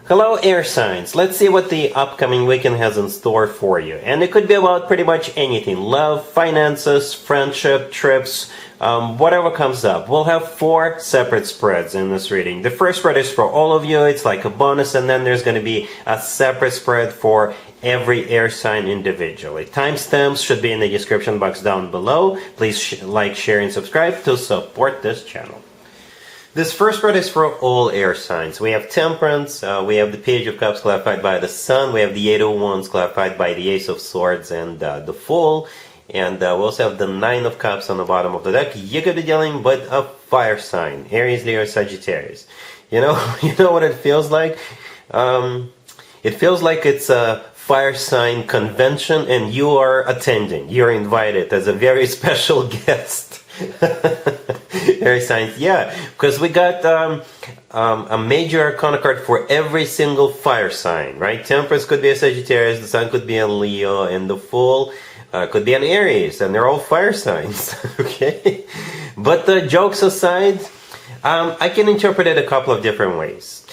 Hello, air signs. Let's see what the upcoming weekend has in store for you. And it could be about pretty much anything. Love, finances, friendship, trips, whatever comes up. We'll have 4 separate spreads in this reading. The first spread is for all of you. It's like a bonus, and then there's going to be a separate spread for every air sign individually. Timestamps should be in the description box down below. Please like, share, and subscribe to support this channel. This first spread is for all air signs. We have Temperance, we have the Page of Cups clarified by the Sun, we have the 8 of Wands clarified by the Ace of Swords and the Fool, and we also have the 9 of Cups on the bottom of the deck. You could be dealing with a fire sign, Aries, Leo, Sagittarius. You know what it feels like? It feels like it's a fire sign convention and you are attending. You're invited as a very special guest. Air signs, yeah, because we got a major arcana card for every single fire sign, right? Temperance could be a Sagittarius, the Sun could be a Leo, and the Fool could be an Aries, and they're all fire signs. Okay, but the jokes aside, I can interpret it a couple of different ways.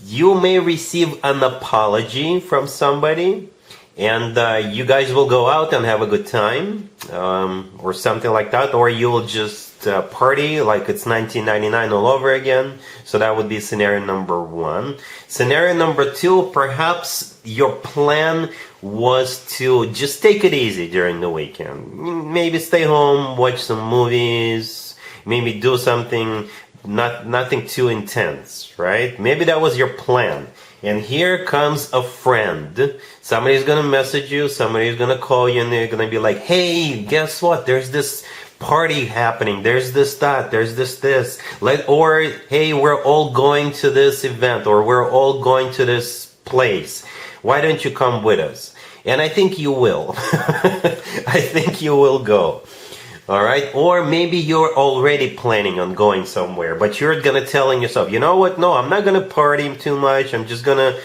You may receive an apology from somebody, and you guys will go out and have a good time, or something like that, or you will just party like it's 1999 all over again. So that would be scenario number 1. Scenario number 2, perhaps your plan was to just take it easy during the weekend. Maybe stay home, watch some movies, maybe do something, nothing too intense, right? Maybe that was your plan. And here comes a friend. Somebody's gonna message you, somebody's gonna call you, and they're gonna be like, hey, guess what? There's this party happening, there's this, that, there's this. Or, hey, we're all going to this event, or we're all going to this place. Why don't you come with us? And I think you will. I think you will go. Alright, or maybe you're already planning on going somewhere, but you're gonna telling yourself, you know what, no, I'm not gonna party too much, I'm just gonna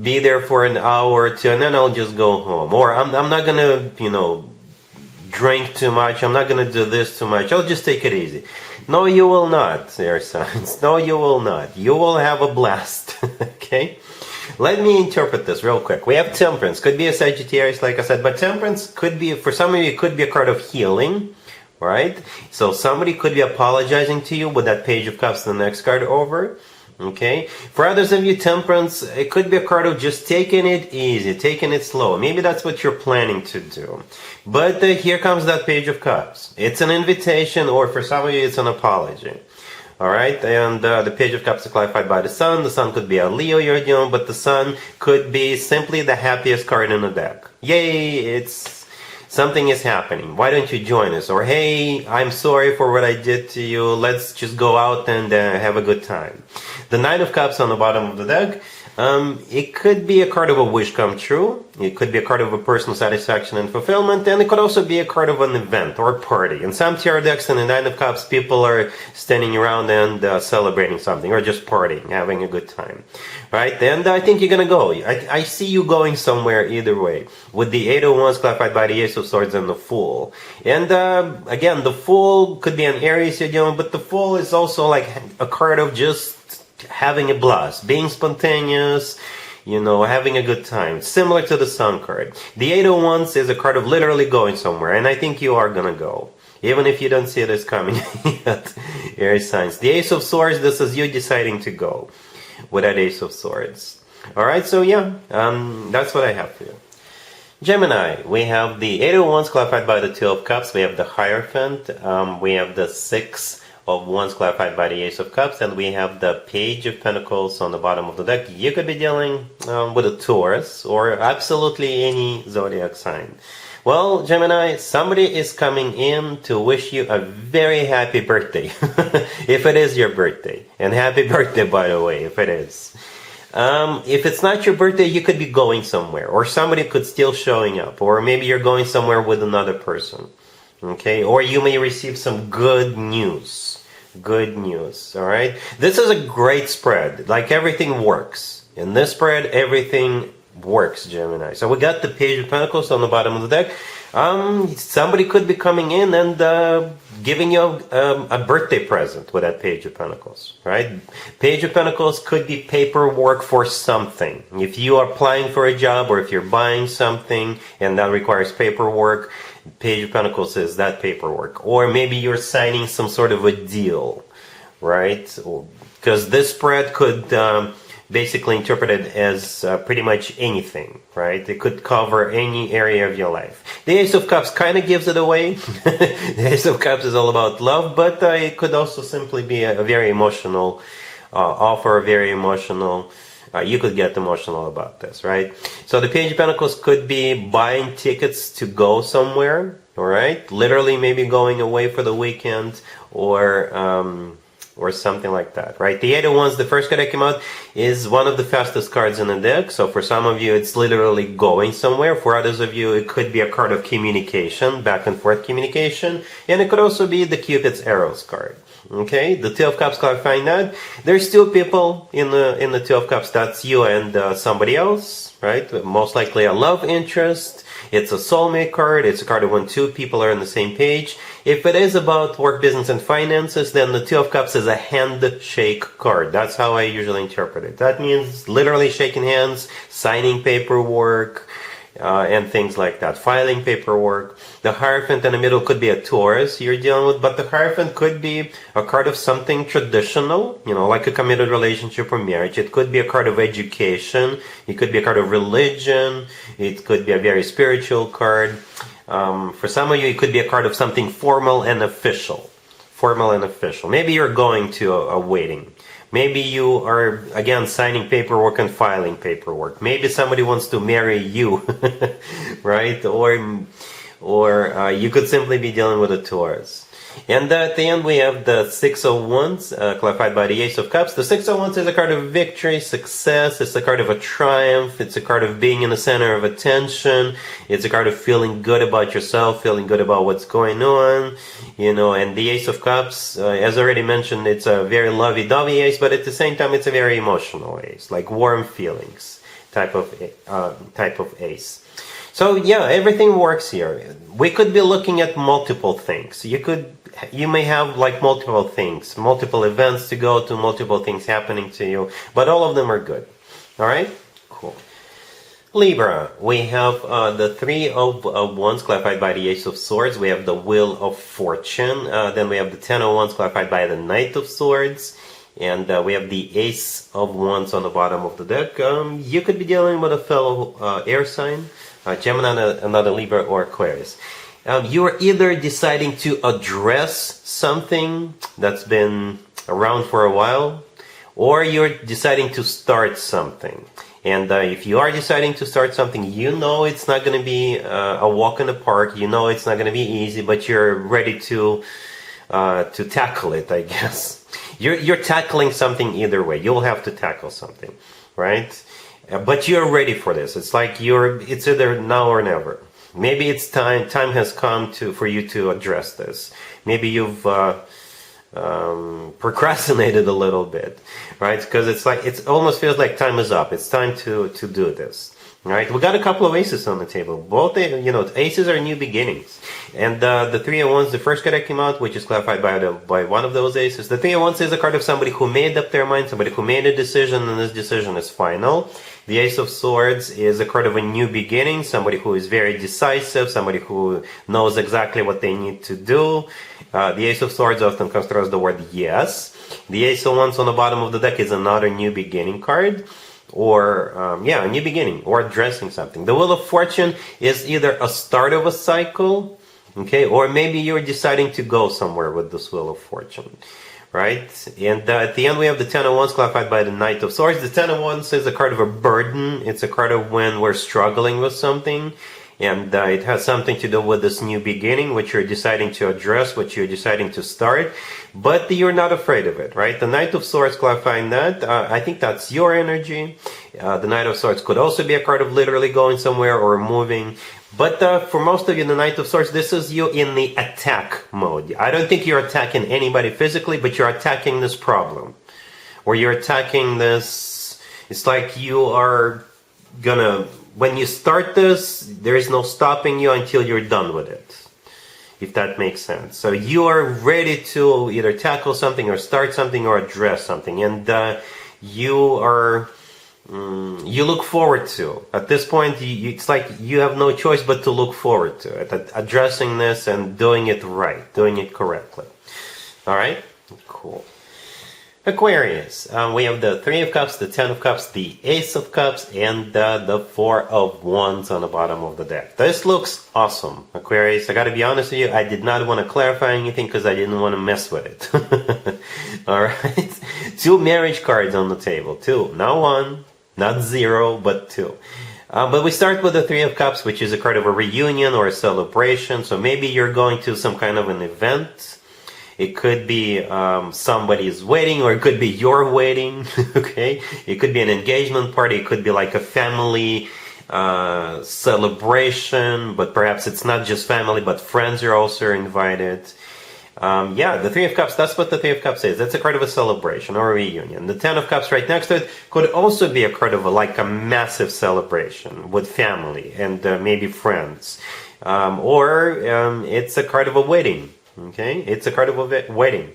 be there for an hour or 2, and then I'll just go home. Or I'm not gonna, drink too much, I'm not gonna do this too much, I'll just take it easy. No, you will not, air signs. No, you will not. You will have a blast. Okay? Let me interpret this real quick. We have Temperance, could be a Sagittarius, like I said, but Temperance could be, for some of you, it could be a card of healing. Right? So somebody could be apologizing to you with that Page of Cups, the next card over. Okay? For others of you, Temperance, it could be a card of just taking it easy, taking it slow. Maybe that's what you're planning to do. But here comes that Page of Cups. It's an invitation, or for some of you, it's an apology. Alright? And the Page of Cups is clarified by the Sun. The Sun could be a Leo you're dealing, but the Sun could be simply the happiest card in the deck. Yay! Something is happening. Why don't you join us? Or, hey, I'm sorry for what I did to you. Let's just go out and have a good time. The 9 of Cups on the bottom of the deck. It could be a card of a wish come true. It could be a card of a personal satisfaction and fulfillment. And it could also be a card of an event or party. In some tarot decks in the 9 of Cups, people are standing around and celebrating something, or just partying, having a good time. Right? And I think you're going to go. I see you going somewhere either way. With the 8 of Wands clarified by the Ace of Swords and the Fool. And again, the Fool could be an Aries you're dealing, but the Fool is also like a card of just having a blast, being spontaneous, having a good time, similar to the Sun card. The 8 of Wands is a card of literally going somewhere, and I think you are gonna go, even if you don't see this coming yet. Air signs. The Ace of Swords, this is you deciding to go with that Ace of Swords. Alright, so yeah, that's what I have for you. Gemini, we have the 8 of Wands clarified by the 2 of Cups, we have the Hierophant, we have the 6 of Wands clarified by the Ace of Cups, and we have the Page of Pentacles on the bottom of the deck. You could be dealing with a Taurus, or absolutely any zodiac sign. Well, Gemini, somebody is coming in to wish you a very happy birthday, if it is your birthday. And happy birthday, by the way, if it is. If it's not your birthday, you could be going somewhere, or somebody could still showing up, or maybe you're going somewhere with another person. Okay, or you may receive some good news. Good news, alright? This is a great spread. Like, everything works. In this spread, everything works, Gemini. So we got the Page of Pentacles on the bottom of the deck. Somebody could be coming in and giving you a birthday present with that Page of Pentacles, right? Page of Pentacles could be paperwork for something. If you are applying for a job or if you're buying something and that requires paperwork, Page of Pentacles is that paperwork. Or maybe you're signing some sort of a deal, right? Because this spread could basically interpret it as pretty much anything, right? It could cover any area of your life. The Ace of Cups kind of gives it away. The Ace of Cups is all about love, but it could also simply be a very emotional offer, very emotional. You could get emotional about this, right? So the Page of Pentacles could be buying tickets to go somewhere, all right? Literally maybe going away for the weekend or something like that, right? The Eight of Wands, the first card that came out, is one of the fastest cards in the deck. So for some of you, it's literally going somewhere. For others of you, it could be a card of communication, back and forth communication. And it could also be the Cupid's Arrows card. Okay, the Two of Cups clarifying that. There's two people in the Two of Cups. That's you and somebody else, right? Most likely a love interest. It's a soulmate card. It's a card of when two people are on the same page. If it is about work, business, and finances, then the Two of Cups is a handshake card. That's how I usually interpret it. That means literally shaking hands, signing paperwork, and things like that. Filing paperwork. The Hierophant in the middle could be a Taurus you're dealing with, but the Hierophant could be a card of something traditional, you know, like a committed relationship or marriage. It could be a card of education. It could be a card of religion. It could be a very spiritual card. For some of you, it could be a card of something formal and official. Formal and official. Maybe you're going to a wedding. Maybe you are, again, signing paperwork and filing paperwork. Maybe somebody wants to marry you, right? Or you could simply be dealing with a Taurus. And at the end, we have the Six of Wands, clarified by the Ace of Cups. The Six of Wands is a card of victory, success. It's a card of a triumph. It's a card of being in the center of attention. It's a card of feeling good about yourself, feeling good about what's going on. You know, and the Ace of Cups, as already mentioned, it's a very lovey-dovey ace, but at the same time, it's a very emotional ace, like warm feelings type of ace. So yeah, everything works here. We could be looking at multiple things. You may have like multiple things, multiple events to go to, multiple things happening to you, but all of them are good. All right? Cool. Libra, we have the Three of Wands clarified by the Ace of Swords. We have the Wheel of Fortune. Then we have the Ten of Wands clarified by the Knight of Swords. And we have the Ace of Wands on the bottom of the deck. You could be dealing with a fellow air sign, Gemini, another Libra, or Aquarius. You're either deciding to address something that's been around for a while, or you're deciding to start something. And if you are deciding to start something, you know it's not going to be a walk in the park. You know it's not going to be easy, but you're ready to tackle it, I guess. You're tackling something either way. You'll have to tackle something, right? But you're ready for this. It's like it's either now or never. Maybe it's time has come for you to address this. Maybe you've procrastinated a little bit, right? Because it almost feels like time is up. It's time to do this, right? We got a couple of aces on the table. Both, aces are new beginnings. And the Three of Wands, the first card that came out, which is clarified by one of those aces. The Three of Wands is a card of somebody who made up their mind, somebody who made a decision, and this decision is final. The Ace of Swords is a card of a new beginning, somebody who is very decisive, somebody who knows exactly what they need to do. The Ace of Swords often comes through as the word yes. The Ace of Wands on the bottom of the deck is another new beginning card, or a new beginning, or addressing something. The Wheel of Fortune is either a start of a cycle, okay, or maybe you're deciding to go somewhere with this Wheel of Fortune. Right? And at the end, we have the Ten of Wands clarified by the Knight of Swords. The Ten of Wands is a card of a burden. It's a card of when we're struggling with something. And it has something to do with this new beginning, which you're deciding to address, which you're deciding to start. But you're not afraid of it, right? The Knight of Swords clarifying that. I think that's your energy. The Knight of Swords could also be a card of literally going somewhere or moving. But for most of you, the Knight of Swords, this is you in the attack mode. I don't think you're attacking anybody physically, but you're attacking this problem. Or you're attacking this... It's like you are gonna when you start this, there is no stopping you until you're done with it, if that makes sense. So you are ready to either tackle something or start something or address something, and you are you look forward to. At this point, it's like you have no choice but to look forward to it, addressing this and doing it right, doing it correctly. All right, cool. Aquarius, we have the Three of Cups, the Ten of Cups, the Ace of Cups, and the Four of Wands on the bottom of the deck. This looks awesome, Aquarius. I gotta be honest with you, I did not want to clarify anything because I didn't want to mess with it. Alright, 2 marriage cards on the table. 2, not 1, not 0, but 2. But we start with the Three of Cups, which is a card of a reunion or a celebration. So maybe you're going to some kind of an event. It could be somebody's wedding, or it could be your wedding, okay? It could be an engagement party, it could be like a family celebration, but perhaps it's not just family, but friends are also invited. Yeah, the Three of Cups, that's what the Three of Cups is. It's a card of a celebration or a reunion. The Ten of Cups right next to it could also be a card of like a massive celebration with family and maybe friends. Or it's a card of a wedding. Okay, it's a card of a wedding,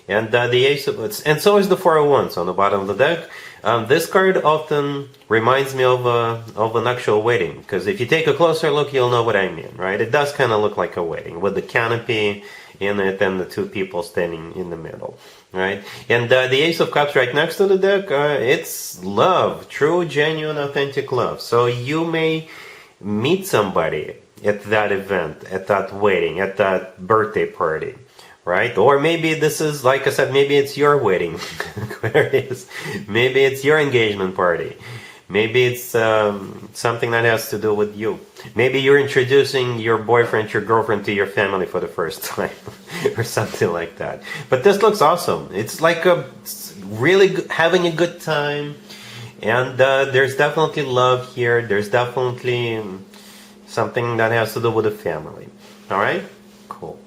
and the Ace of, and so is the Four of Wands on the bottom of the deck. This card often reminds me of an actual wedding, because if you take a closer look, you'll know what I mean, right? It does kind of look like a wedding with the canopy in it and the 2 people standing in the middle, right? And the Ace of Cups right next to the deck, it's love, true, genuine, authentic love. So you may meet somebody at that event, at that wedding, at that birthday party, right? Or maybe this is, like I said, maybe it's your wedding, Aquarius. Maybe it's your engagement party. Maybe it's something that has to do with you. Maybe you're introducing your boyfriend, your girlfriend to your family for the first time, or something like that. But this looks awesome. It's like really having a good time, and there's definitely love here. There's definitely something that has to do with the family. All right? Cool.